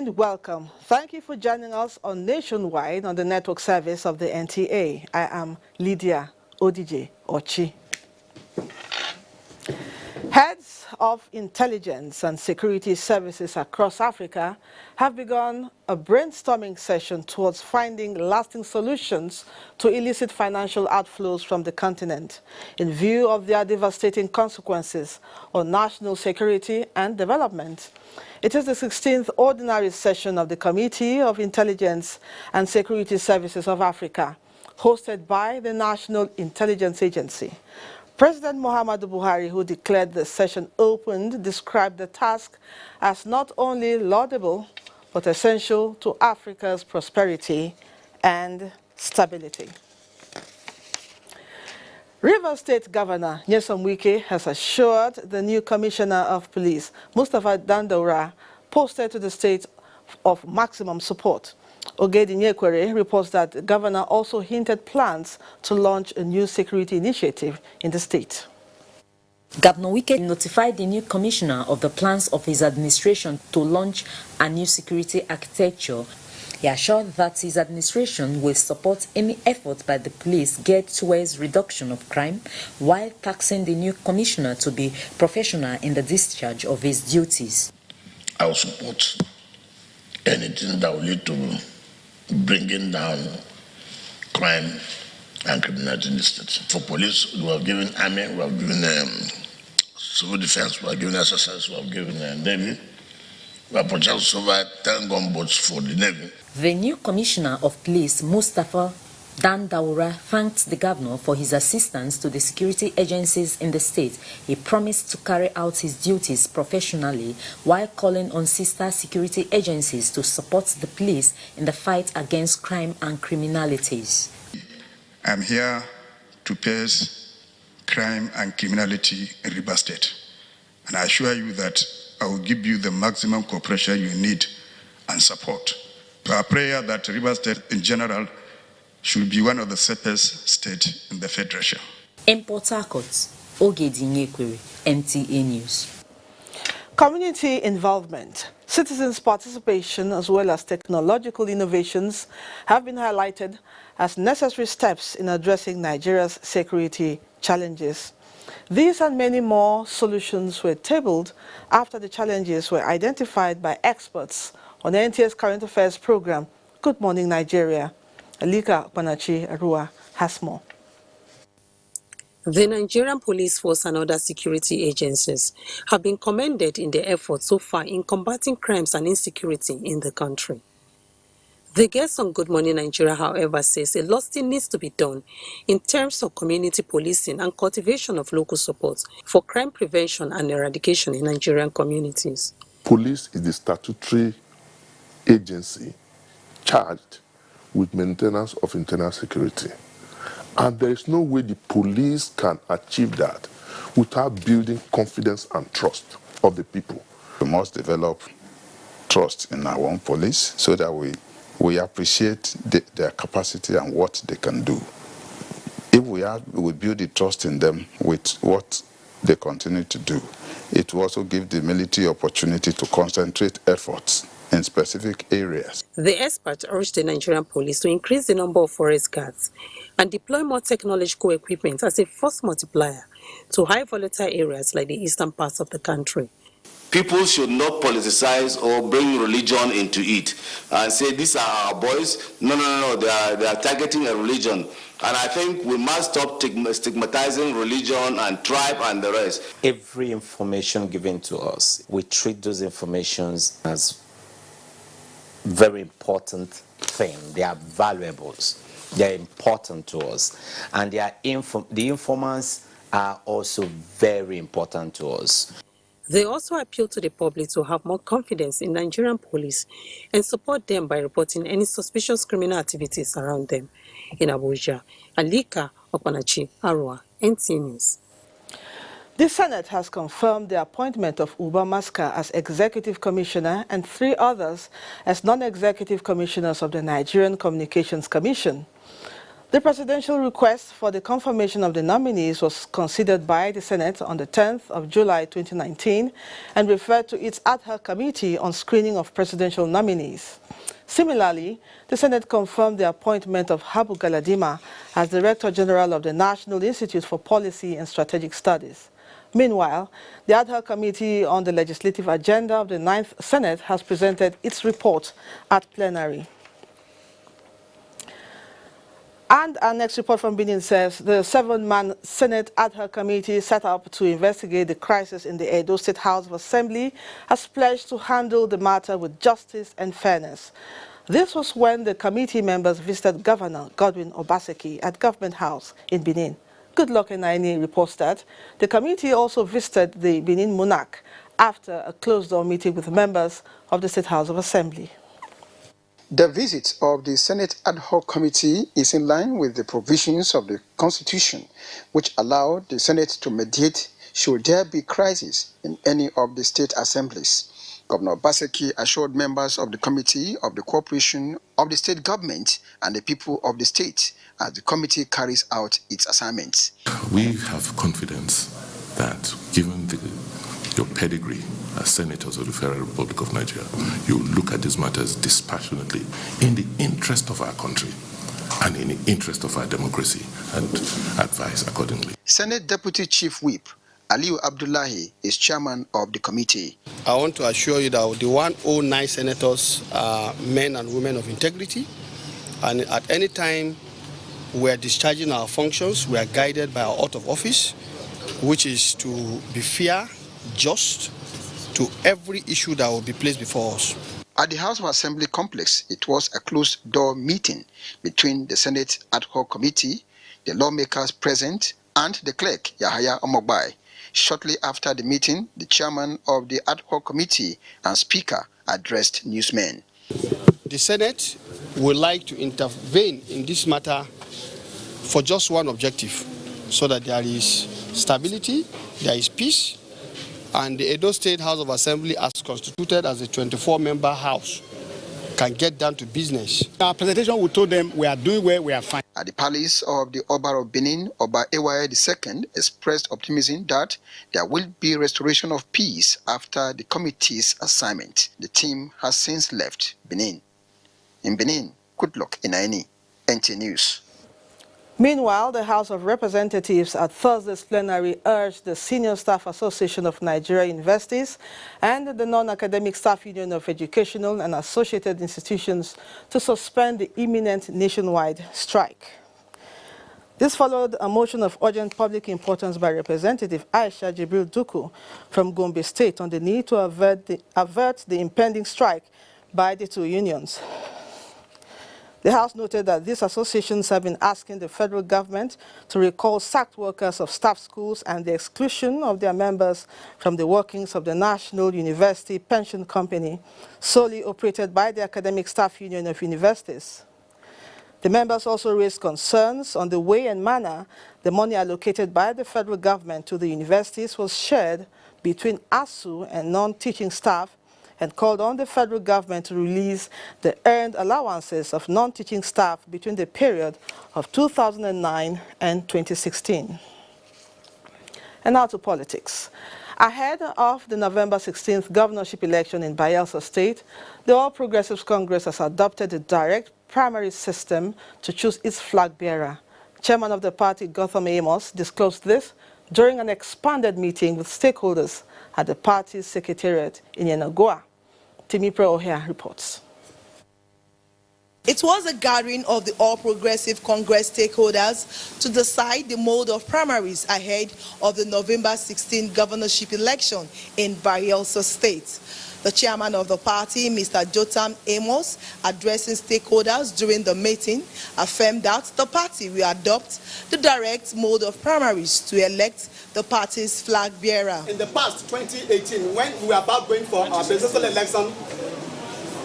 and welcome. Thank you for joining us on Nationwide on the network service of the NTA. I am Lydia Odije Ochi. Heads of intelligence and security services across Africa have begun a brainstorming session towards finding lasting solutions to illicit financial outflows from the continent in view of their devastating consequences on national security and development. It is the 16th ordinary session of the Committee of Intelligence and Security Services of Africa, hosted by the National Intelligence Agency. President Muhammadu Buhari, who declared the session opened, described the task as not only laudable, but essential to Africa's prosperity and stability. Rivers State Governor Nyesom Wike has assured the new Commissioner of Police, Mustapha Dandaura, posted to the state of maximum support. Ogedi Nyekwere reports that the governor also hinted plans to launch a new security initiative in the state. Governor Wike notified the new commissioner of the plans of his administration to launch a new security architecture. He assured that his administration will support any effort by the police geared towards reduction of crime, while taxing the new commissioner to be professional in the discharge of his duties. I will support anything that will lead to bringing down crime and criminality in the state. For police, we have given army, we have given civil defense, we have given SSS, we have given Navy. We have purchased over 10 gunboats for the Navy. The new Commissioner of Police, Mustapha Dandaura, thanked the governor for his assistance to the security agencies in the state. He promised to carry out his duties professionally while calling on sister security agencies to support the police in the fight against crime and criminalities. I'm here to face crime and criminality in Rivers State, and I assure you that I will give you the maximum cooperation you need and support. Our prayer that Rivers State in general should be one of the safest states in the Federation. In Port Harcourt, Ogedi Nyekwere, NTA News. Community involvement, citizens' participation, as well as technological innovations have been highlighted as necessary steps in addressing Nigeria's security challenges. These and many more solutions were tabled after the challenges were identified by experts on the NTA's current affairs program, Good Morning Nigeria. Alika Panachi Arua has more. The Nigerian Police Force and other security agencies have been commended in their efforts so far in combating crimes and insecurity in the country. The guest on Good Morning Nigeria, however, says a lot still needs to be done in terms of community policing and cultivation of local support for crime prevention and eradication in Nigerian communities. Police is the statutory agency charged with maintenance of internal security. And there is no way the police can achieve that without building confidence and trust of the people. We must develop trust in our own police so that we appreciate their capacity and what they can do. If we build the trust in them with what they continue to do, it will also give the military opportunity to concentrate efforts in specific areas. The expert urged the Nigerian police to increase the number of forest guards and deploy more technological equipment as a force multiplier to high volatile areas like the eastern parts of the country. People should not politicize or bring religion into it and say these are our boys. No, they are targeting a religion. And I think we must stop stigmatizing religion and tribe and the rest. Every information given to us, we treat those informations as very important thing. They are valuables. They are important to us. And the informants are also very important to us. They also appeal to the public to have more confidence in Nigerian police and support them by reporting any suspicious criminal activities around them. In Abuja, Alika Opanachi Arua, NT News. The Senate has confirmed the appointment of Uba Maska as Executive Commissioner and 3 others as non-executive commissioners of the Nigerian Communications Commission. The presidential request for the confirmation of the nominees was considered by the Senate on the 10th of July 2019 and referred to its ad hoc committee on screening of presidential nominees. Similarly, the Senate confirmed the appointment of Habu Galadima as Director General of the National Institute for Policy and Strategic Studies. Meanwhile, the ad hoc committee on the legislative agenda of the 9th Senate has presented its report at plenary. And our next report from Benin says the 7-man Senate ad hoc committee set up to investigate the crisis in the Edo State House of Assembly has pledged to handle the matter with justice and fairness. This was when the committee members visited Governor Godwin Obaseki at Government House in Benin. Goodluck Enaini reports that the committee also visited the Benin monarch after a closed-door meeting with members of the State House of Assembly. The visit of the Senate Ad Hoc Committee is in line with the provisions of the Constitution, which allow the Senate to mediate should there be crisis in any of the state assemblies. Governor Obaseki assured members of the committee of the cooperation of the state government and the people of the state as the committee carries out its assignments. We have confidence that given your pedigree as senators of the Federal Republic of Nigeria, you look at these matters dispassionately in the interest of our country and in the interest of our democracy and advise accordingly. Senate Deputy Chief Whip Aliu Abdullahi is chairman of the committee. I want to assure you that the 109 senators are men and women of integrity, and at any time we are discharging our functions, we are guided by our oath of office, which is to be fair, just, to every issue that will be placed before us. At the House of Assembly complex, it was a closed-door meeting between the Senate Ad Hoc Committee, the lawmakers present, and the clerk, Yahaya Omogbai. Shortly after the meeting, the chairman of the Ad Hoc Committee and Speaker addressed newsmen. The Senate would like to intervene in this matter for just one objective, so that there is stability, there is peace, and the Edo State House of Assembly, as constituted as a 24-member house, can get down to business. Our presentation, we told them we are doing well, we are fine. At the palace of the Oba of Benin, Oba Ewaye II expressed optimism that there will be restoration of peace after the committee's assignment. The team has since left Benin. In Benin, Goodluck Enaini, NT News. Meanwhile, the House of Representatives at Thursday's plenary urged the Senior Staff Association of Nigeria Universities and the Non-Academic Staff Union of Educational and Associated Institutions to suspend the imminent nationwide strike. This followed a motion of urgent public importance by Representative Aisha Jibril Duku from Gombe State on the need to avert the impending strike by the two unions. The House noted that these associations have been asking the federal government to recall sacked workers of staff schools and the exclusion of their members from the workings of the National University Pension Company, solely operated by the Academic Staff Union of Universities. The members also raised concerns on the way and manner the money allocated by the federal government to the universities was shared between ASU and non-teaching staff, and called on the federal government to release the earned allowances of non-teaching staff between the period of 2009 and 2016. And now to politics. Ahead of the November 16th governorship election in Bayelsa State, the All Progressives Congress has adopted a direct primary system to choose its flag bearer. Chairman of the party, Gotham Amos, disclosed this during an expanded meeting with stakeholders at the party's secretariat in Yenagoa. Timipre Ohia reports. It was a gathering of the All Progressive Congress stakeholders to decide the mode of primaries ahead of the November 16 governorship election in Bayelsa State. The chairman of the party, Mr. Jotam Amos, addressing stakeholders during the meeting, affirmed that the party will adopt the direct mode of primaries to elect the party's flag bearer. In the past, 2018, when we were about going for our presidential election,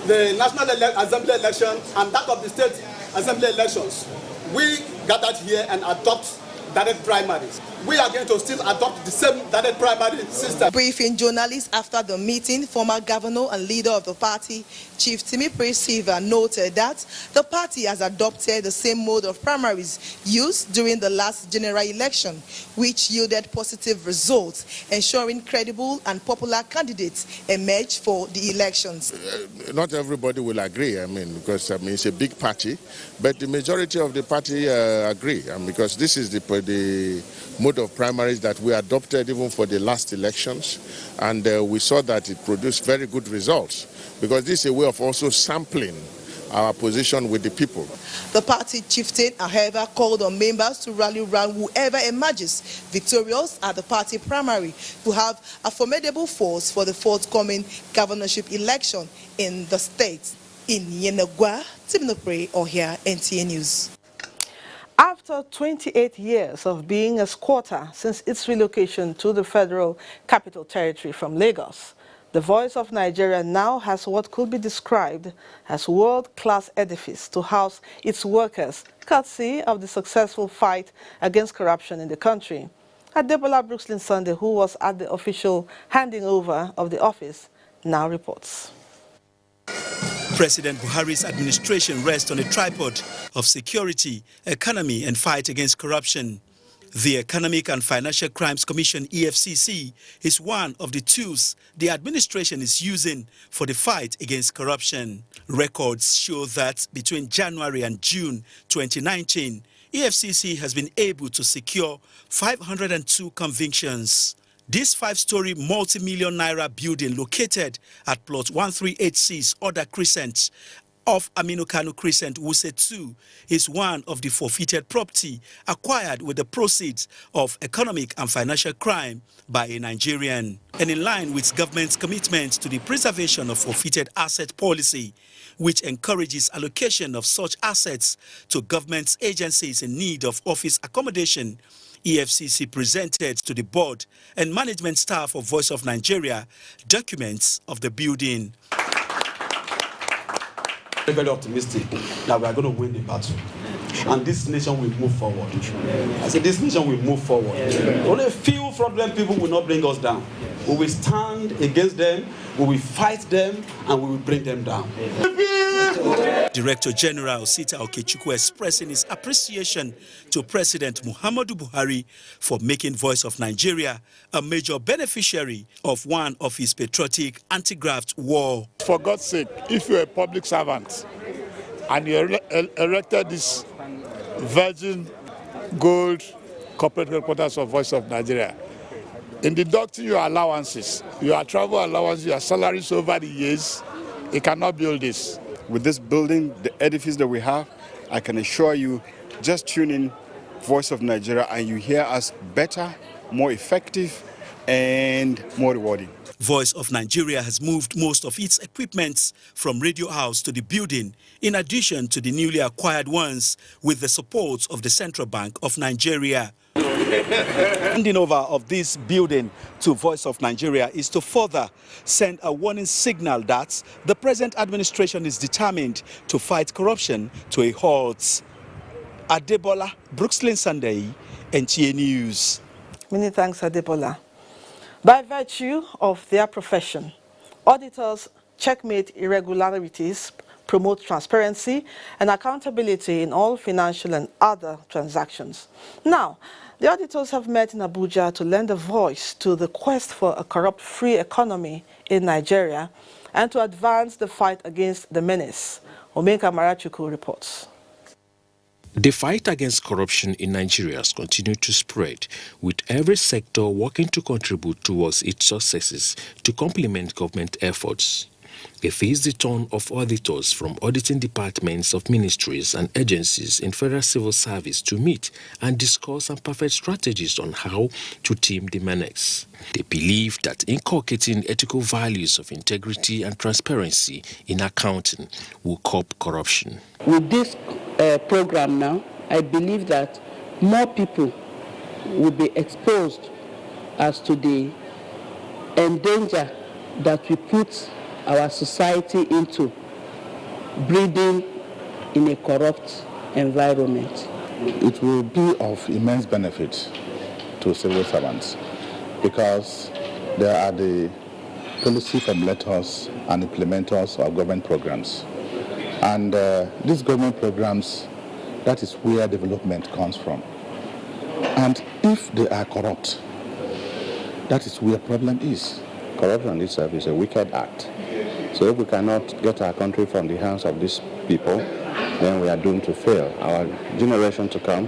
the National Assembly election, and that of the State Assembly elections, we gathered here and adopt direct primaries. we are going to still adopt the same direct primary system. Briefing journalists after the meeting, former governor and leader of the party, Chief Timipre Silva, noted that the party has adopted the same mode of primaries used during the last general election, which yielded positive results, ensuring credible and popular candidates emerge for the elections. Not everybody will agree, because it's a big party, but the majority of the party agree, because this is the mode of primaries that we adopted even for the last elections, and we saw that it produced very good results, because this is a way of also sampling our position with the people. The party chieftain, however, called on members to rally around whoever emerges victorious at the party primary to have a formidable force for the forthcoming governorship election in the state. In Yenagwa, Timnopre, Ohia, NTA News. After 28 years of being a squatter since its relocation to the Federal Capital Territory from Lagos, the Voice of Nigeria now has what could be described as world-class edifice to house its workers, courtesy of the successful fight against corruption in the country. Adebola Brooklyn Sunday, who was at the official handing over of the office, now reports. President Buhari's administration rests on a tripod of security, economy, and fight against corruption. The Economic and Financial Crimes Commission, EFCC, is one of the tools the administration is using for the fight against corruption. Records show that between January and June 2019, EFCC has been able to secure 502 convictions. This 5-story multi-million naira building located at plot 1386 Oda Crescent off Aminu Kano Crescent, Wuse 2, is one of the forfeited property acquired with the proceeds of economic and financial crime by a Nigerian. And in line with government's commitment to the preservation of forfeited asset policy, which encourages allocation of such assets to government agencies in need of office accommodation, EFCC presented to the board and management staff of Voice of Nigeria documents of the building. Very optimistic that we are going to win the battle, and this nation will move forward. I said this nation will move forward. Only a few fraudulent people will not bring us down. We will stand against them, we will fight them, and we will bring them down. Director General Sita Okechukwu expressing his appreciation to President Muhammadu Buhari for making Voice of Nigeria a major beneficiary of one of his patriotic anti-graft war. For God's sake, if you're a public servant and you erected this virgin gold corporate headquarters of Voice of Nigeria, in deducting your allowances, your travel allowances, your salaries over the years, you cannot build this. With this building, the edifice that we have, I can assure you, just tune in Voice of Nigeria and you hear us better, more effective, and more rewarding. Voice of Nigeria has moved most of its equipment from Radio House to the building, in addition to the newly acquired ones, with the support of the Central Bank of Nigeria. Handing over of this building to Voice of Nigeria is to further send a warning signal that the present administration is determined to fight corruption to a halt. Adebola Brooklyn Sunday, NTA News. Many thanks, Adebola. By virtue of their profession, auditors checkmate irregularities, promote transparency and accountability in all financial and other transactions. Now, the auditors have met in Abuja to lend a voice to the quest for a corrupt-free economy in Nigeria and to advance the fight against the menace. Omeka Marachuku reports. The fight against corruption in Nigeria has continued to spread, with every sector working to contribute towards its successes to complement government efforts. It is the turn of auditors from auditing departments of ministries and agencies in federal civil service to meet and discuss and perfect strategies on how to tame the menace. They believe that inculcating ethical values of integrity and transparency in accounting will curb corruption. With this program now, I believe that more people will be exposed as to the danger that we put our society into breathing in a corrupt environment. It will be of immense benefit to civil servants because they are the policy formulators and implementers of government programs. And these government programs, that is where development comes from. And if they are corrupt, that is where problem is. Corruption itself is a wicked act. So if we cannot get our country from the hands of these people, then we are doomed to fail. Our generation to come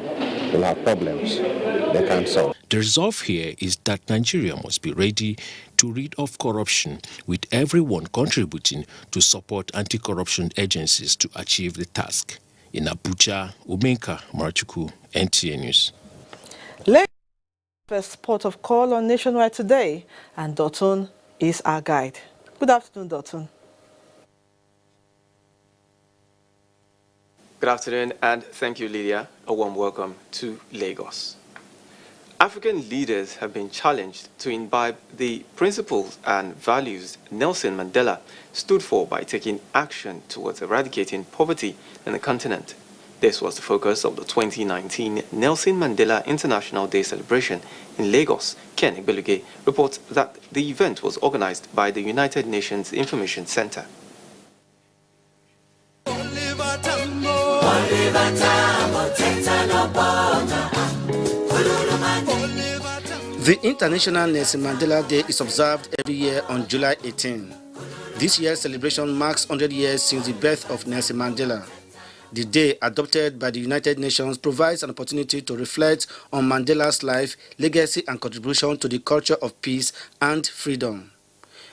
will have problems they can't solve. The resolve here is that Nigeria must be ready to rid of corruption, with everyone contributing to support anti-corruption agencies to achieve the task. In Abuja, Umenka Marchuku, NTA News. First port of call on Nationwide today, and Dotun is our guide. Good afternoon, Dotun. Good afternoon, and thank you, Lydia. A warm welcome to Lagos. African leaders have been challenged to imbibe the principles and values Nelson Mandela stood for by taking action towards eradicating poverty in the continent. This was the focus of the 2019 Nelson Mandela International Day celebration in Lagos. Ken Igbeluge reports that the event was organized by the United Nations Information Center. The International Nelson Mandela Day is observed every year on July 18. This year's celebration marks 100 years since the birth of Nelson Mandela. The day, adopted by the United Nations, provides an opportunity to reflect on Mandela's life, legacy, and contribution to the culture of peace and freedom.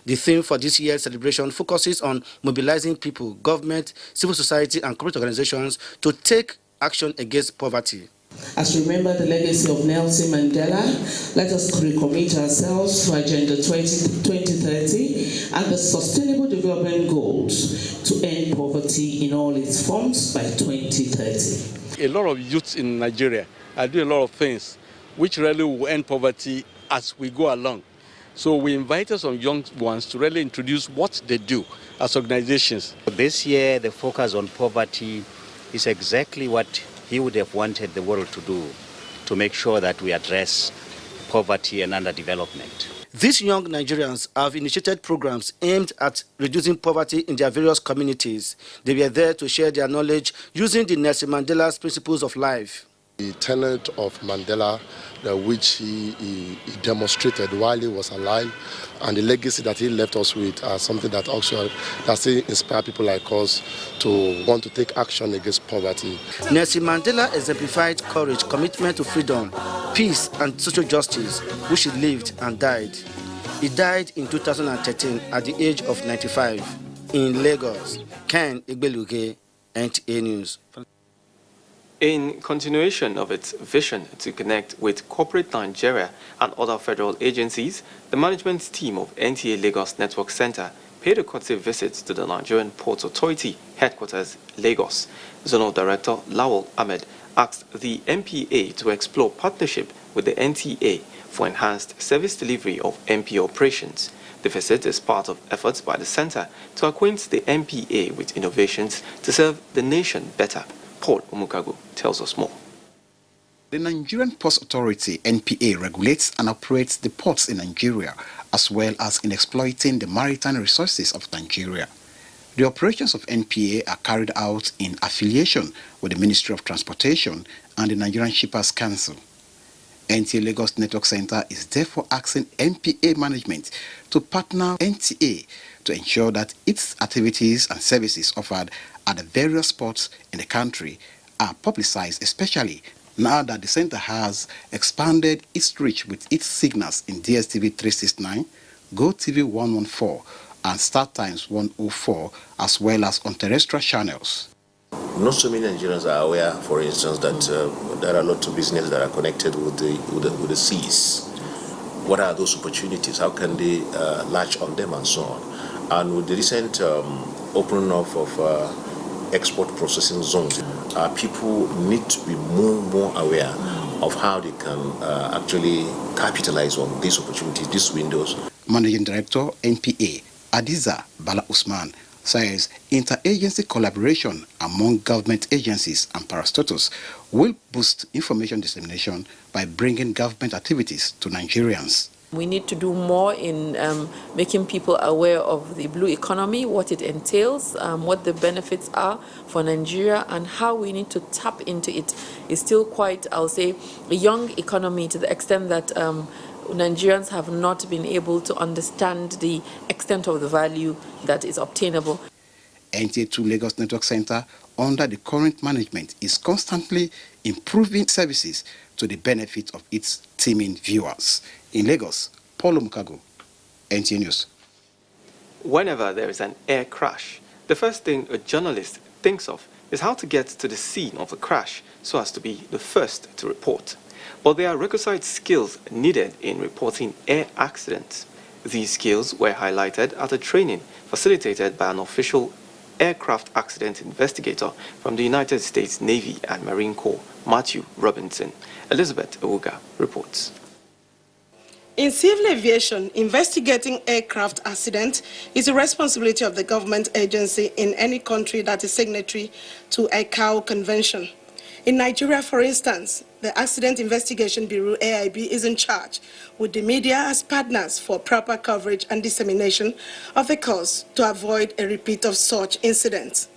The theme for this year's celebration focuses on mobilizing people, government, civil society, and corporate organizations to take action against poverty. As we remember the legacy of Nelson Mandela, let us recommit ourselves to Agenda 2030 and the Sustainable Development Goals to end poverty in all its forms by 2030. A lot of youths in Nigeria are doing a lot of things which really will end poverty as we go along. So we invited some young ones to really introduce what they do as organizations. This year, the focus on poverty is exactly what he would have wanted the world to do, to make sure that we address poverty and underdevelopment. These young Nigerians have initiated programs aimed at reducing poverty in their various communities. They were there to share their knowledge using the Nelson Mandela's principles of life. The tenet of Mandela, which he demonstrated while he was alive, and the legacy that he left us with are something that also inspire people like us to want to take action against poverty. Nelson Mandela exemplified courage, commitment to freedom, peace, and social justice, which he lived and died. He died in 2013 at the age of 95 in Lagos. Ken Igbeluge, NTA News. In continuation of its vision to connect with corporate Nigeria and other federal agencies, the management team of NTA Lagos Network Center paid a courtesy visit to the Nigerian Ports Authority headquarters, Lagos. Zonal Director Lawal Ahmed asked the NPA to explore partnership with the NTA for enhanced service delivery of NPA operations. The visit is part of efforts by the center to acquaint the NPA with innovations to serve the nation better. Paul Omukago tells us more. The Nigerian Ports Authority, NPA, regulates and operates the ports in Nigeria, as well as in exploiting the maritime resources of Nigeria. The operations of NPA are carried out in affiliation with the Ministry of Transportation and the Nigerian Shippers Council. NTA Lagos Network Center is therefore asking NPA management to partner NTA to ensure that its activities and services offered at the various ports in the country are publicized, especially now that the center has expanded its reach with its signals in DSTV 369, GoTV 114, and StarTimes 104, as well as on terrestrial channels. Not so many Nigerians are aware, for instance, that there are a lot of businesses that are connected with the seas. What are those opportunities? How can they latch on them and so on? And with the recent opening up of export processing zones, people need to be more aware of how they can actually capitalize on these opportunities, these windows. Managing Director, NPA, Adiza Bala Usman, says interagency collaboration among government agencies and parastatals will boost information dissemination by bringing government activities to Nigerians. We need to do more in making people aware of the blue economy, what it entails, what the benefits are for Nigeria, and how we need to tap into it. It's still quite, I'll say, a young economy to the extent that Nigerians have not been able to understand the extent of the value that is obtainable. NTA2 Lagos Network Center, under the current management, is constantly improving services to the benefit of its teeming viewers. In Lagos, Paulo Mukago, NTA News. Whenever there is an air crash, the first thing a journalist thinks of is how to get to the scene of the crash so as to be the first to report. But there are requisite skills needed in reporting air accidents. These skills were highlighted at a training facilitated by an official aircraft accident investigator from the United States Navy and Marine Corps, Matthew Robinson. Elizabeth Abuja reports. In civil aviation, investigating aircraft accidents is the responsibility of the government agency in any country that is signatory to ICAO Convention. In Nigeria, for instance, the Accident Investigation Bureau, AIB, is in charge with the media as partners for proper coverage and dissemination of the cause to avoid a repeat of such incidents.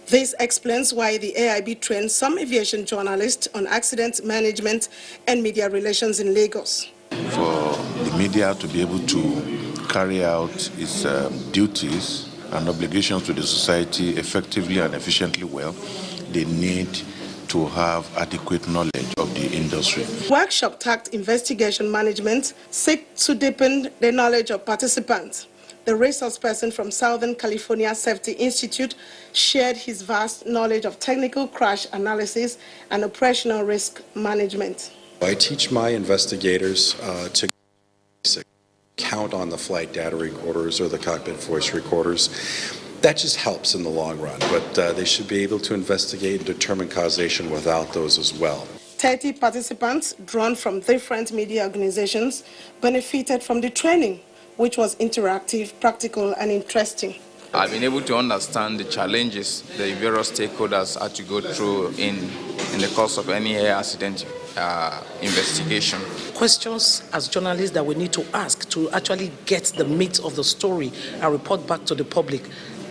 This explains why the AIB trains some aviation journalists on accident management and media relations in Lagos. For the media to be able to carry out its duties and obligations to the society effectively and efficiently well, they need to have adequate knowledge of the industry. Workshop tagged investigation management seek to deepen the knowledge of participants. The resource person from Southern California Safety Institute shared his vast knowledge of technical crash analysis and operational risk management. I teach my investigators to count on the flight data recorders or the cockpit voice recorders. That just helps in the long run, but they should be able to investigate and determine causation without those as well. 30 participants drawn from different media organizations benefited from the training, which was interactive, practical, and interesting. I've been able to understand the challenges the various stakeholders had to go through in the course of any air accident investigation. Questions as journalists that we need to ask to actually get the meat of the story and report back to the public.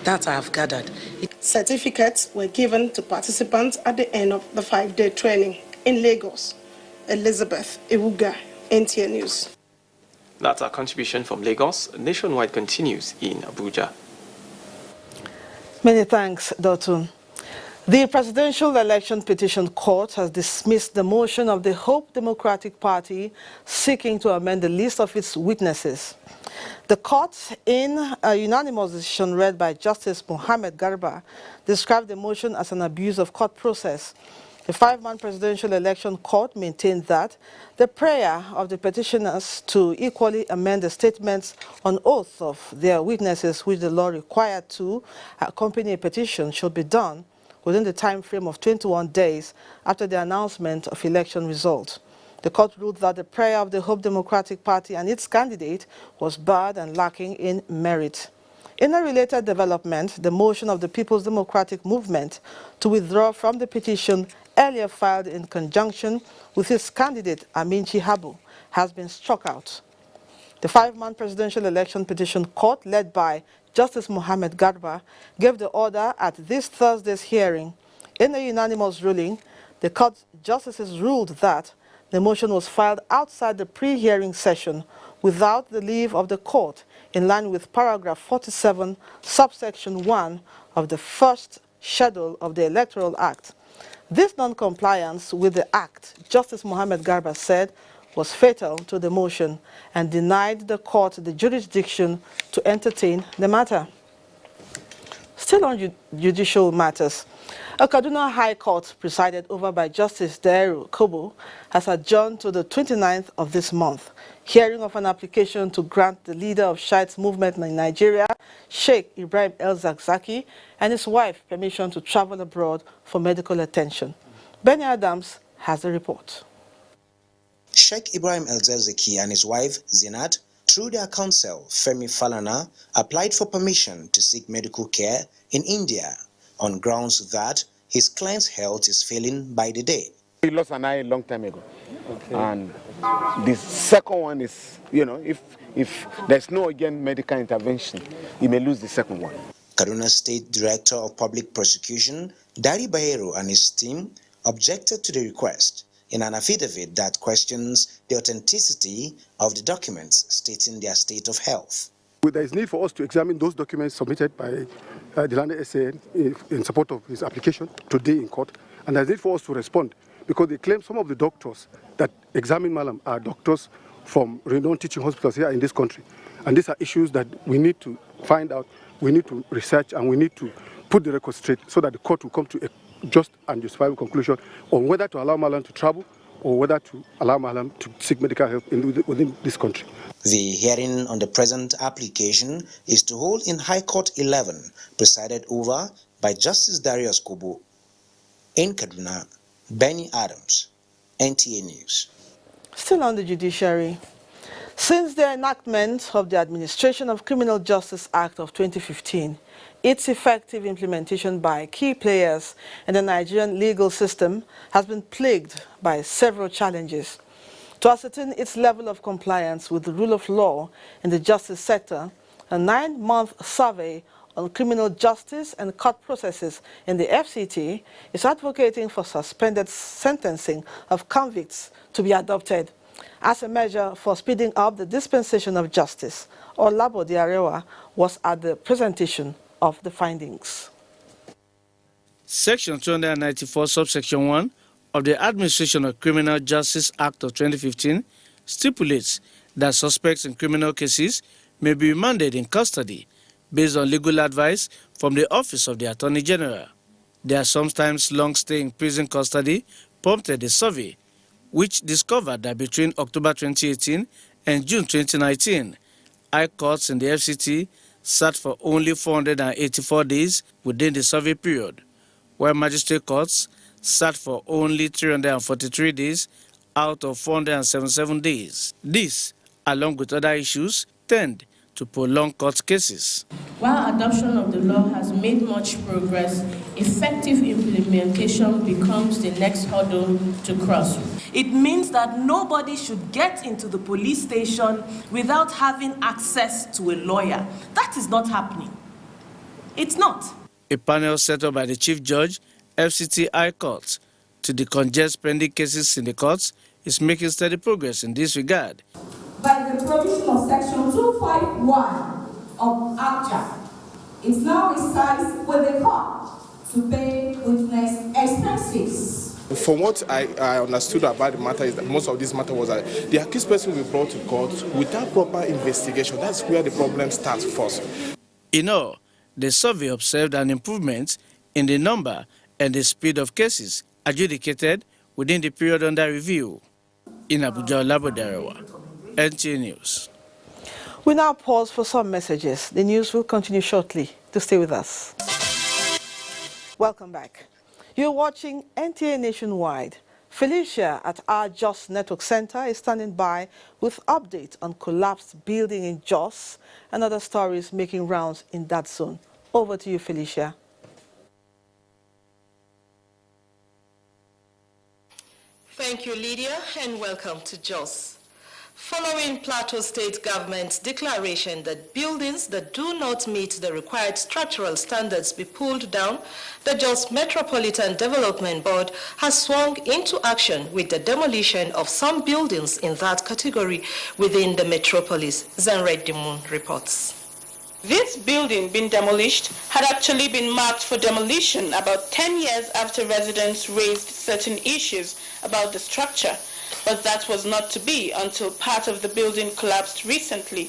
That I have gathered. Certificates were given to participants at the end of the 5-day training in Lagos. Elizabeth Iwuga, NTA News. That's our contribution from Lagos. Nationwide continues in Abuja. Many thanks, Dotun. The Presidential Election Petition Court has dismissed the motion of the Hope Democratic Party seeking to amend the list of its witnesses. The court, in a unanimous decision read by Justice Mohammed Garba, described the motion as an abuse of court process. The 5-man presidential election court maintained that the prayer of the petitioners to equally amend the statements on oath of their witnesses, which the law required to accompany a petition, should be done within the time frame of 21 days after the announcement of election results. The court ruled that the prayer of the Hope Democratic Party and its candidate was bad and lacking in merit. In a related development, the motion of the People's Democratic Movement to withdraw from the petition earlier filed in conjunction with its candidate Amin Chihabu has been struck out. The 5-man presidential election petition court, led by Justice Mohammed Garba, gave the order at this Thursday's hearing. In a unanimous ruling, the court justices ruled that the motion was filed outside the pre-hearing session without the leave of the court, in line with paragraph 47, subsection 1 of the first schedule of the Electoral Act. This non-compliance with the Act, Justice Mohammed Garba said, was fatal to the motion and denied the court the jurisdiction to entertain the matter. Still on judicial matters, a Kaduna High Court presided over by Justice Dairu Kobo has adjourned to the 29th of this month. Hearing of an application to grant the leader of Shiites movement in Nigeria, Sheikh Ibrahim El-Zakzaki, and his wife permission to travel abroad for medical attention. Benny Adams has the report. Sheikh Ibrahim El-Zakzaki and his wife, Zinat, Through their counsel, Femi Falana applied for permission to seek medical care in India on grounds that his client's health is failing by the day. He lost an eye a long time ago. Okay. And the second one is, if there's no again medical intervention, he may lose the second one. Kaduna State Director of Public Prosecution, Dari Bayero, and his team objected to the request in an affidavit that questions the authenticity of the documents stating their state of health. There is need for us to examine those documents submitted by the landed SA in support of his application today in court, and there is need for us to respond because they claim some of the doctors that examine Malam are doctors from renowned teaching hospitals here in this country, and these are issues that we need to find out, we need to research, and we need to put the record straight so that the court will come to a just and justifiable conclusion on whether to allow Malam to travel or whether to allow Malam to seek medical help within this country. The hearing on the present application is to hold in High Court 11, presided over by Justice Darius Kobo. In Kaduna, Benny Adams, NTA News. Still on the judiciary. Since the enactment of the Administration of Criminal Justice Act of 2015, its effective implementation by key players in the Nigerian legal system has been plagued by several challenges. To ascertain its level of compliance with the rule of law in the justice sector, a 9-month survey on criminal justice and court processes in the FCT is advocating for suspended sentencing of convicts to be adopted as a measure for speeding up the dispensation of justice. Olabo Diarewa was at the presentation of the findings. Section 294, subsection 1 of the Administration of Criminal Justice Act of 2015 stipulates that suspects in criminal cases may be remanded in custody based on legal advice from the Office of the Attorney General. Their sometimes long stay in prison custody prompted a survey which discovered that between October 2018 and June 2019, high courts in the FCT sat for only 484 days within the survey period, while magistrate courts sat for only 343 days out of 477 days. This, along with other issues, tend to prolong court cases. While adoption of the law has made much progress, effective implementation becomes the next hurdle to cross. It means that nobody should get into the police station without having access to a lawyer. That is not happening. It's not. A panel set up by the Chief Judge, FCT High Court, to decongest pending cases in the courts is making steady progress in this regard. By the provision of Section 251 of Abuja, it now resides with the court to pay witness expenses. From what I understood about the matter is that most of this matter was that the accused person will be brought to court without proper investigation. That's where the problem starts first. In all, the survey observed an improvement in the number and the speed of cases adjudicated within the period under review. In Abuja, Olabo Diarewa, NTA News. We now pause for some messages. The news will continue shortly. To stay with us. Welcome back. You're watching NTA Nationwide. Felicia at our Jos Network Center is standing by with updates on collapsed building in Jos and other stories making rounds in that zone. Over to you, Felicia. Thank you, Lydia, and welcome to Jos. Following Plateau State Government's declaration that buildings that do not meet the required structural standards be pulled down, the Jos Metropolitan Development Board has swung into action with the demolition of some buildings in that category within the metropolis. Zanred Dimun reports. This building being demolished had actually been marked for demolition about 10 years after residents raised certain issues about the structure. But that was not to be until part of the building collapsed recently.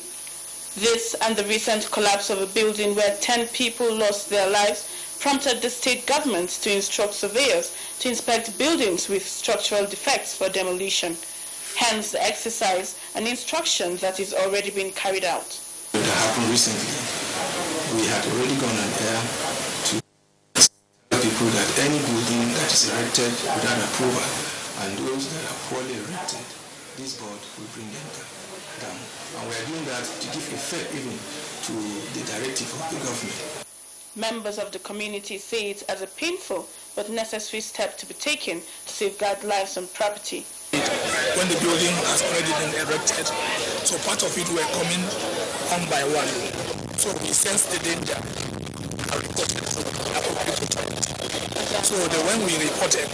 This and the recent collapse of a building where 10 people lost their lives prompted the state government to instruct surveyors to inspect buildings with structural defects for demolition. Hence the exercise and instruction that is already being carried out. That happened recently. We had already gone on air to tell people that any building that is erected without approval and those that are poorly erected, this board will bring them down. down. And we are doing that to give effect even to the directive of the government. Members of the community see it as a painful but necessary step to be taken to safeguard lives and property. When the building has already been erected, so part of it were coming one by one. So we sensed the danger and reported to the appropriate authority. So when we reported,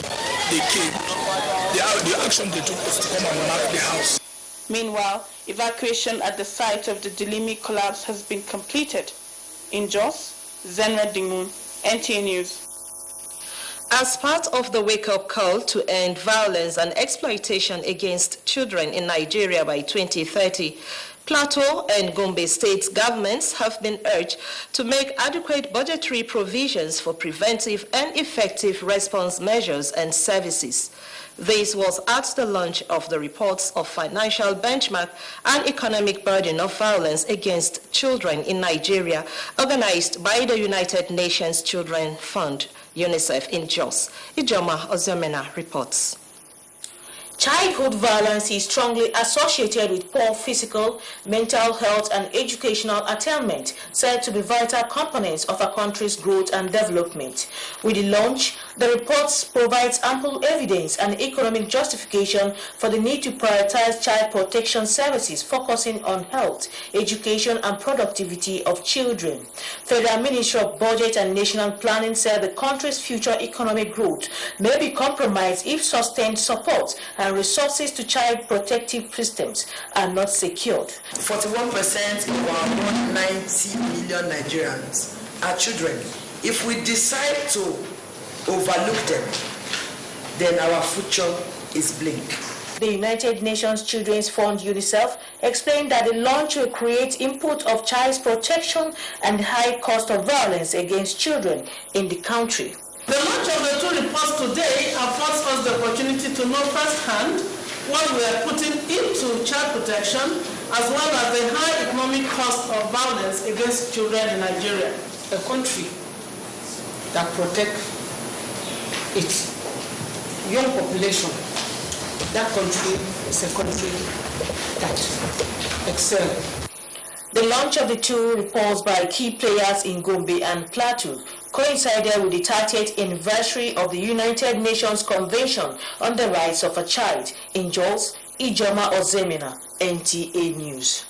they came. The action they took was to come and mark the house. Meanwhile, evacuation at the site of the Dilimi collapse has been completed. In Jos, Zenra Dimun, NTA News. As part of the wake-up call to end violence and exploitation against children in Nigeria by 2030, Plateau and Gombe state governments have been urged to make adequate budgetary provisions for preventive and effective response measures and services. This was at the launch of the reports of financial benchmark and economic burden of violence against children in Nigeria, organized by the United Nations Children Fund, UNICEF in Jos. Ijoma Ozemena reports. Childhood violence is strongly associated with poor physical, mental health, and educational attainment, said to be vital components of a country's growth and development. With the launch, the report provides ample evidence and economic justification for the need to prioritize child protection services focusing on health, education, and productivity of children. Federal Ministry of Budget and National Planning said the country's future economic growth may be compromised if sustained support and resources to child protective systems are not secured. 41% of our 190 million Nigerians are children. If we decide to overlook them, then our future is bleak. The United Nations Children's Fund, UNICEF, explained that the launch will create input of child protection and the high cost of violence against children in the country. The launch of the two reports today affords us the opportunity to know firsthand what we are putting into child protection, as well as the high economic cost of violence against children in Nigeria. A country that protects its young population, that country is a country that excels. The launch of the two reports by key players in Gombe and Plateau coincided with the 30th anniversary of the United Nations Convention on the Rights of a Child. In Jos, Ijoma Ozemena, NTA News.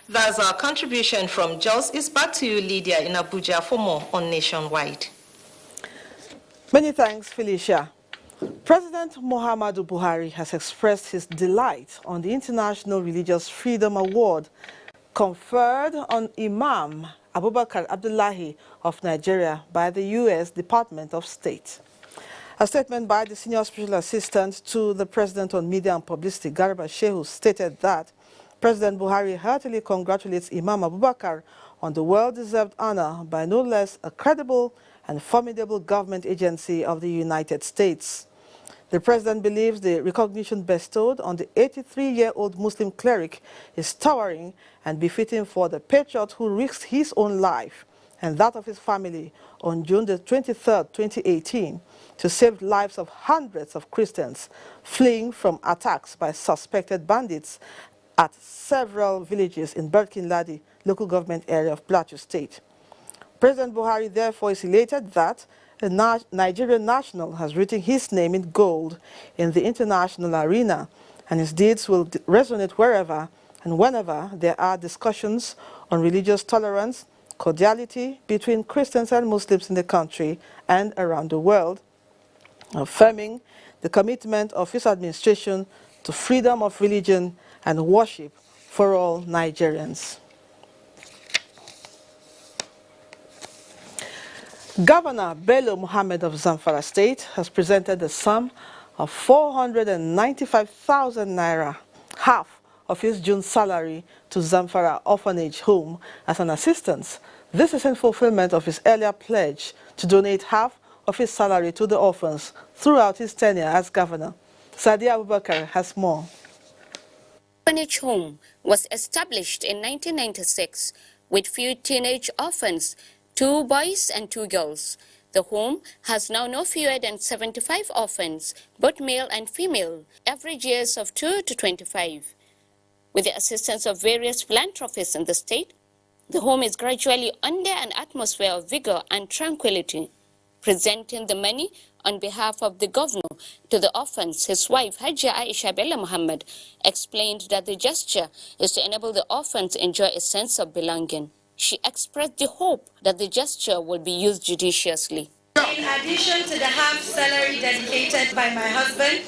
That's our contribution from Jos. It's back to you, Lydia, in Abuja for more on Nationwide. Many thanks, Felicia. President Muhammadu Buhari has expressed his delight on the International Religious Freedom Award conferred on Imam Abubakar Abdullahi of Nigeria by the U.S. Department of State. A statement by the Senior Special Assistant to the President on Media and Publicity, Garba Shehu, stated that President Buhari heartily congratulates Imam Abubakar on the well-deserved honor by no less a credible and formidable government agency of the United States. The President believes the recognition bestowed on the 83-year-old Muslim cleric is towering and befitting for the patriot who risked his own life and that of his family on June the 23rd, 2018, to save the lives of hundreds of Christians fleeing from attacks by suspected bandits at several villages in Birkin-Ladi local government area of Plateau State. President Buhari therefore is elated that a Nigerian national has written his name in gold in the international arena, and his deeds will resonate wherever and whenever there are discussions on religious tolerance, cordiality between Christians and Muslims in the country and around the world, affirming the commitment of his administration to freedom of religion and worship for all Nigerians. Governor Bello Muhammad of Zamfara State has presented a sum of 495,000 naira, half of his June salary, to Zamfara Orphanage Home as an assistance. This is in fulfillment of his earlier pledge to donate half of his salary to the orphans throughout his tenure as governor. Sadia Abubakar has more. Orphanage Home was established in 1996 with few teenage orphans, 2 boys and 2 girls. The home has now no fewer than 75 orphans, both male and female, average years of 2 to 25. With the assistance of various philanthropists in the state, the home is gradually under an atmosphere of vigor and tranquility. Presenting the money on behalf of the governor to the orphans, his wife, Hajia Aisha Bella Muhammad, explained that the gesture is to enable the orphans to enjoy a sense of belonging. She expressed the hope that the gesture will be used judiciously. In addition to the half salary dedicated by my husband,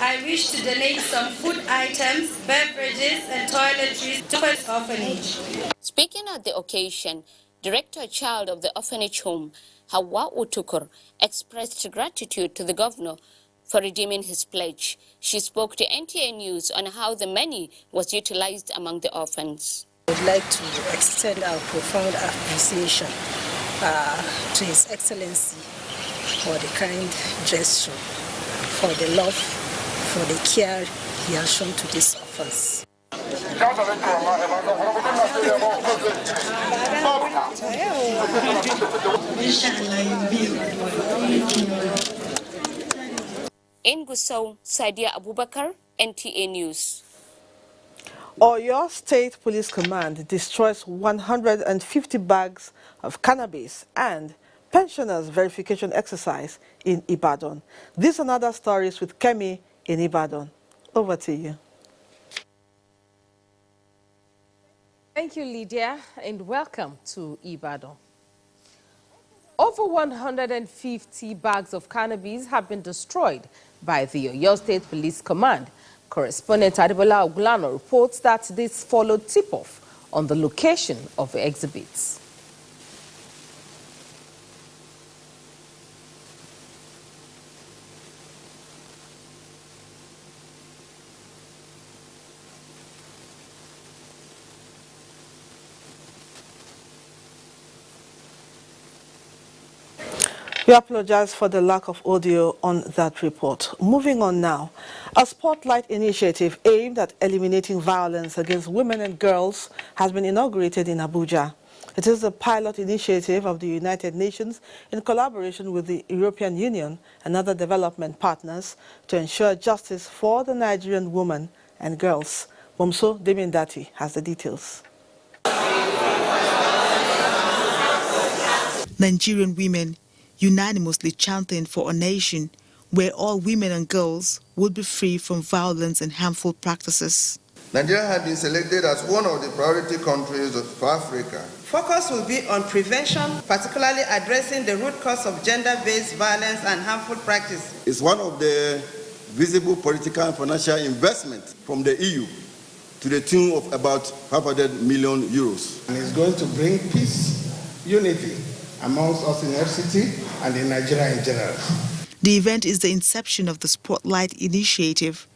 I wish to donate some food items, beverages, and toiletries to the orphanage. Speaking at the occasion, Director Child of the orphanage home, Hawa Utukur, expressed gratitude to the governor for redeeming his pledge. She spoke to NTA News on how the money was utilized among the orphans. I would like to extend our profound appreciation to His Excellency for the kind gesture, for the love, for the care he has shown to these orphans. In Gusau, Sadia Abubakar, NTA News. Oyo State Police Command destroys 150 bags of cannabis and pensioners verification exercise in Ibadan. These and other stories with Kemi in Ibadan. Over to you. Thank you, Lydia, and welcome to Ibadan. Over 150 bags of cannabis have been destroyed by the Oyo State Police Command. Correspondent Adebola Ogulano reports that this followed tip-off on the location of the exhibits. We apologize for the lack of audio on that report. Moving on now, a spotlight initiative aimed at eliminating violence against women and girls has been inaugurated in Abuja. It is a pilot initiative of the United Nations in collaboration with the European Union and other development partners to ensure justice for the Nigerian women and girls. Momso Demindati has the details. Nigerian women unanimously chanting for a nation where all women and girls would be free from violence and harmful practices. Nigeria has been selected as one of the priority countries for Africa. Focus will be on prevention, particularly addressing the root cause of gender-based violence and harmful practice. It's one of the visible political and financial investments from the EU to the tune of about 500 million euros. And it's going to bring peace, unity amongst us in FCT and in Nigeria in general. The event is the inception of the Spotlight Initiative,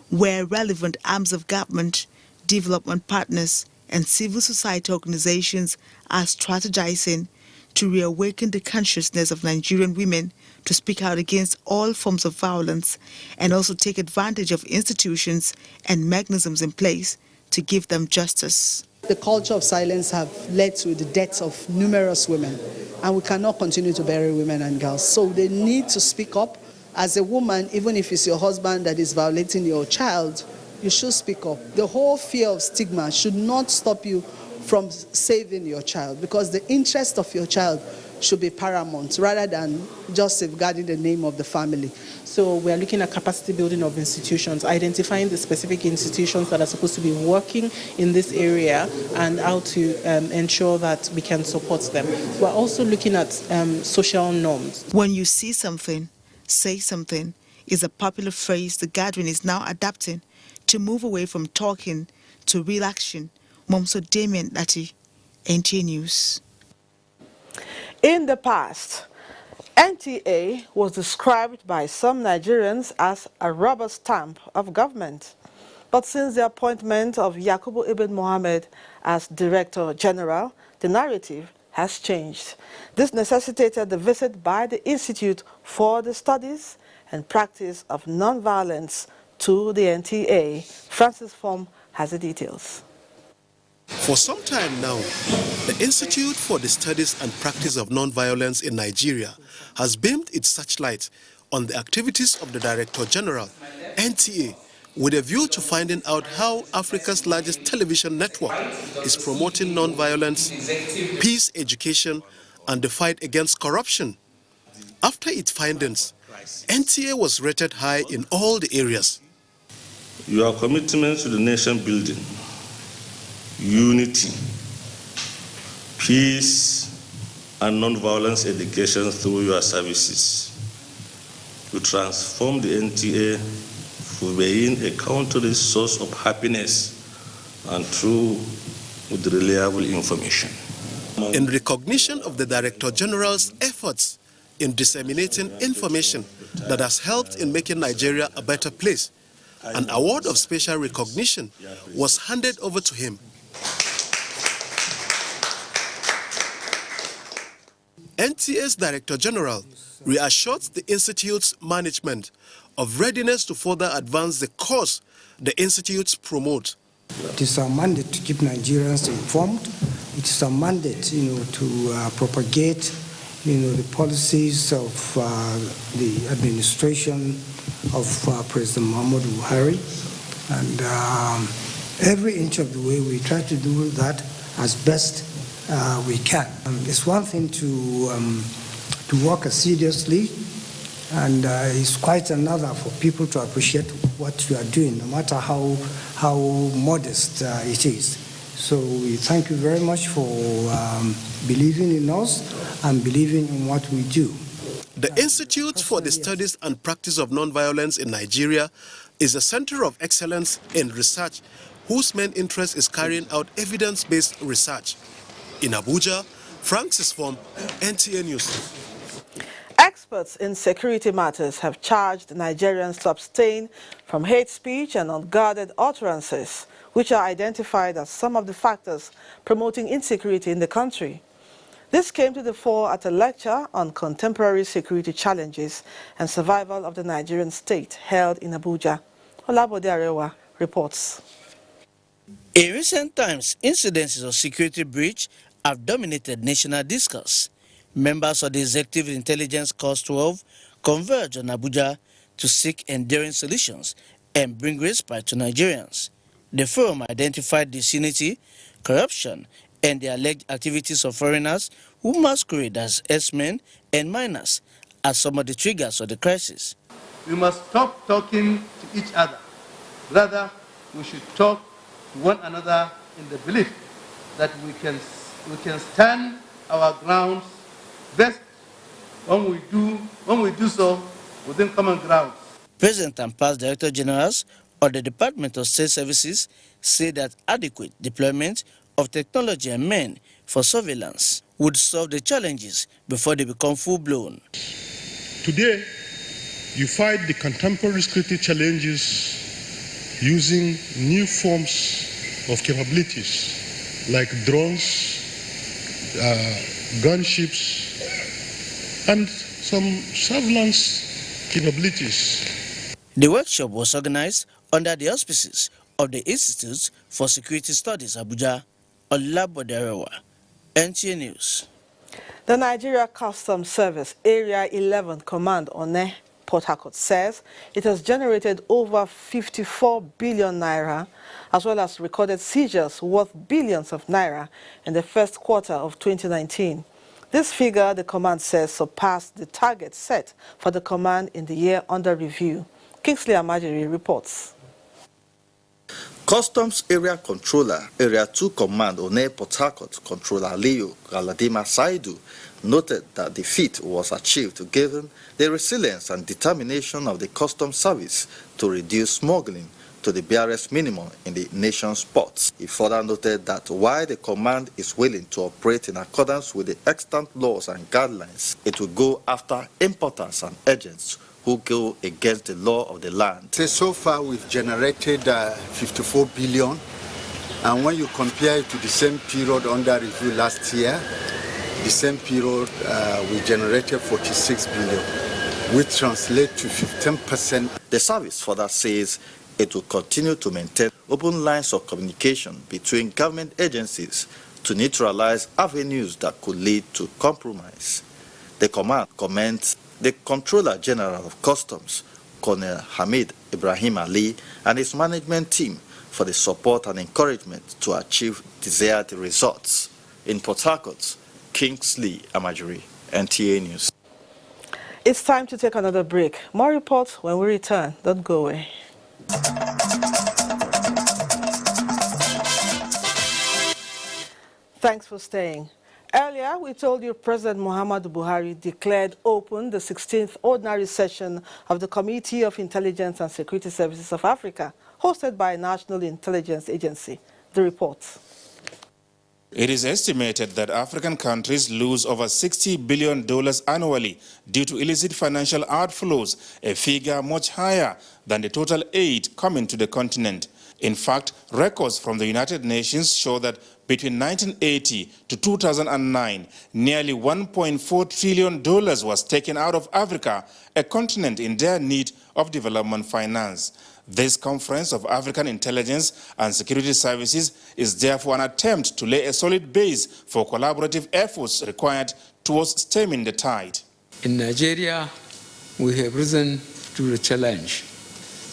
where relevant arms of government, development partners, and civil society organizations are strategizing to reawaken the consciousness of Nigerian women to speak out against all forms of violence and also take advantage of institutions and mechanisms in place to give them justice. The culture of silence have led to the deaths of numerous women, and we cannot continue to bury women and girls. So they need to speak up. As a woman, even if it's your husband that is violating your child, you should speak up. The whole fear of stigma should not stop you from saving your child, because the interest of your child should be paramount rather than just safeguarding the name of the family. So we are looking at capacity building of institutions, identifying the specific institutions that are supposed to be working in this area and how to ensure that we can support them. We're also looking at social norms. When you see something, say something is a popular phrase the gathering is now adapting to move away from talking to real action. Momso Damien Lati, NTA News. In the past, NTA was described by some Nigerians as a rubber stamp of government. But since the appointment of Yakubu Ibn Mohammed as Director General, the narrative has changed. This necessitated the visit by the Institute for the Studies and Practice of Nonviolence to the NTA. Francis Form has the details. For some time now, the Institute for the Studies and Practice of Nonviolence in Nigeria has beamed its searchlight on the activities of the Director General, NTA, with a view to finding out how Africa's largest television network is promoting non-violence, peace education, and the fight against corruption. After its findings, NTA was rated high in all the areas. Your commitment to the nation building, unity, peace, and non-violence education through your services to transform the NTA from being a country's source of happiness and true with reliable information. In recognition of the Director General's efforts in disseminating information that has helped in making Nigeria a better place, an award of special recognition was handed over to him. NTA's Director General reassured the Institute's management of readiness to further advance the cause the Institutes promote. It is our mandate to keep Nigerians informed. It is our mandate, to propagate, the policies of the administration of President Muhammadu Buhari. And every inch of the way we try to do that as best we can. It's one thing to work assiduously, and it's quite another for people to appreciate what you are doing, no matter how modest it is. So we thank you very much for believing in us and believing in what we do. The Institute for the Studies and Practice of Nonviolence in Nigeria is a center of excellence in research whose main interest is carrying out evidence-based research. In Abuja, Francis Form, NTA News. Experts in security matters have charged Nigerians to abstain from hate speech and unguarded utterances, which are identified as some of the factors promoting insecurity in the country. This came to the fore at a lecture on contemporary security challenges and survival of the Nigerian state held in Abuja. Olabode Arewa reports. In recent times, incidences of security breach have dominated national discourse. Members of the Executive Intelligence Corps 12 converge on Abuja to seek enduring solutions and bring respite to Nigerians. The forum identified disunity, corruption, and the alleged activities of foreigners who masquerade as herdsmen and miners as some of the triggers of the crisis. We must stop talking to each other. Rather, we should talk to one another in the belief that we can stand our grounds best when we do so within common grounds. Present and past Director Generals of the Department of State Services say that adequate deployment of technology and men for surveillance would solve the challenges before they become full-blown. Today, you fight the contemporary security challenges using new forms of capabilities like drones, gunships, and some surveillance capabilities. The workshop was organized under the auspices of the Institute for Security Studies, Abuja. Olabode Arewa, NTA News. The Nigeria Customs Service Area 11 Command on Port Harcourt says it has generated over 54 billion naira, as well as recorded seizures worth billions of naira in the first quarter of 2019. This figure, the command says, surpassed the target set for the command in the year under review. Kingsley Amajiri reports. Customs Area Controller, Area 2 Command One Port Harcourt Controller Leo Galadima Saidu noted that the feat was achieved given the resilience and determination of the Customs Service to reduce smuggling to the barest minimum in the nation's ports. He further noted that while the command is willing to operate in accordance with the extant laws and guidelines, it will go after importers and agents who go against the law of the land. So far we've generated 54 billion, and when you compare it to the same period under review last year, the same period we generated 46 billion, which translates to 15%. The service further says it will continue to maintain open lines of communication between government agencies to neutralize avenues that could lead to compromise. The command commends the Controller General of Customs, Colonel Hamid Ibrahim Ali and his management team for the support and encouragement to achieve desired results. In Port Harcourt, Kingsley Amajiri, NTA News. It's time to take another break. More reports when we return. Don't go away. Thanks for staying. Earlier, we told you President Muhammadu Buhari declared open the 16th ordinary session of the Committee of Intelligence and Security Services of Africa, hosted by National Intelligence Agency. The report. It is estimated that African countries lose over $60 billion annually due to illicit financial outflows, a figure much higher than the total aid coming to the continent. In fact, records from the United Nations show that between 1980 to 2009, nearly $1.4 trillion was taken out of Africa, a continent in dire need of development finance. This Conference of African Intelligence and Security Services is therefore an attempt to lay a solid base for collaborative efforts required towards stemming the tide. In Nigeria, we have risen to the challenge.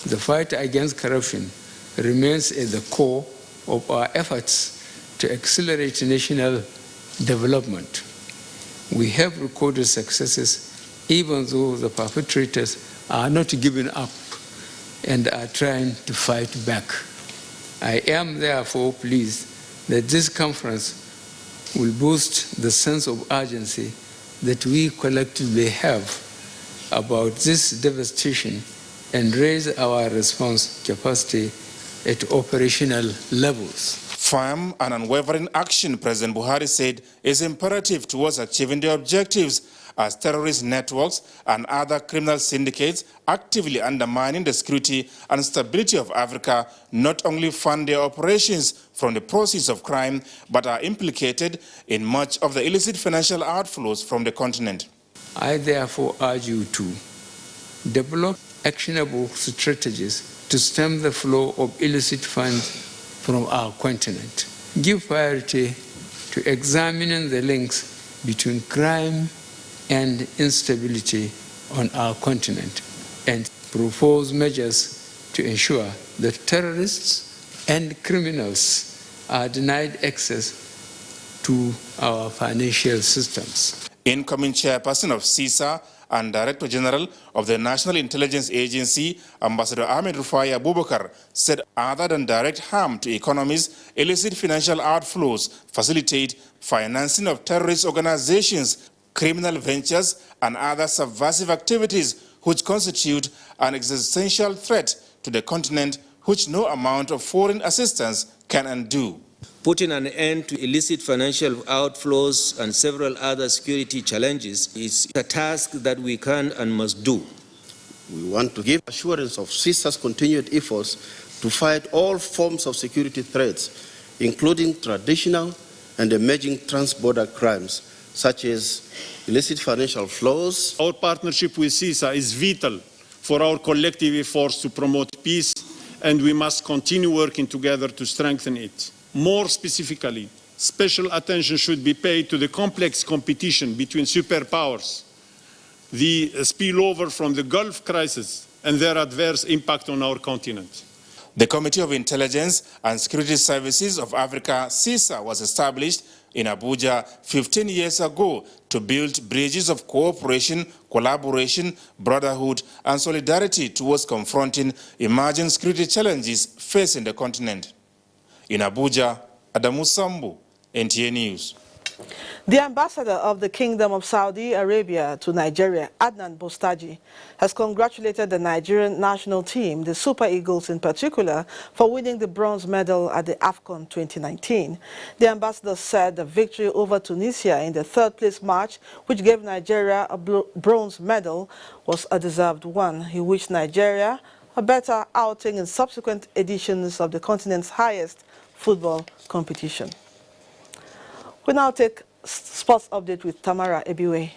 The fight against corruption remains at the core of our efforts to accelerate national development. We have recorded successes even though the perpetrators are not giving up and are trying to fight back. I am therefore pleased that this conference will boost the sense of urgency that we collectively have about this devastation and raise our response capacity at operational levels. Firm and unwavering action, President Buhari said, is imperative towards achieving the objectives as terrorist networks and other criminal syndicates actively undermining the security and stability of Africa not only fund their operations from the proceeds of crime, but are implicated in much of the illicit financial outflows from the continent. I therefore urge you to develop actionable strategies to stem the flow of illicit funds from our continent. Give priority to examining the links between crime and instability on our continent and propose measures to ensure that terrorists and criminals are denied access to our financial systems. Incoming chairperson of CISA and Director General of the National Intelligence Agency, Ambassador Ahmed Rufai Abubakar, said other than direct harm to economies, illicit financial outflows facilitate financing of terrorist organizations, criminal ventures, and other subversive activities which constitute an existential threat to the continent which no amount of foreign assistance can undo. Putting an end to illicit financial outflows and several other security challenges is a task that we can and must do. We want to give assurance of CISA's continued efforts to fight all forms of security threats, including traditional and emerging trans-border crimes, such as illicit financial flows. Our partnership with CISA is vital for our collective efforts to promote peace, and we must continue working together to strengthen it. More specifically, special attention should be paid to the complex competition between superpowers, the spillover from the Gulf crisis, and their adverse impact on our continent. The Committee of Intelligence and Security Services of Africa, CISA, was established in Abuja 15 years ago to build bridges of cooperation, collaboration, brotherhood, and solidarity towards confronting emerging security challenges facing the continent. In Abuja, Adamu Sambu, NTA News. The ambassador of the Kingdom of Saudi Arabia to Nigeria, Adnan Bostaji, has congratulated the Nigerian national team, the Super Eagles in particular, for winning the bronze medal at the AFCON 2019. The ambassador said the victory over Tunisia in the third-place match, which gave Nigeria a bronze medal, was a deserved one. He wished Nigeria a better outing in subsequent editions of the continent's highest football competition. We now take sports update with Tamara Ebiwe.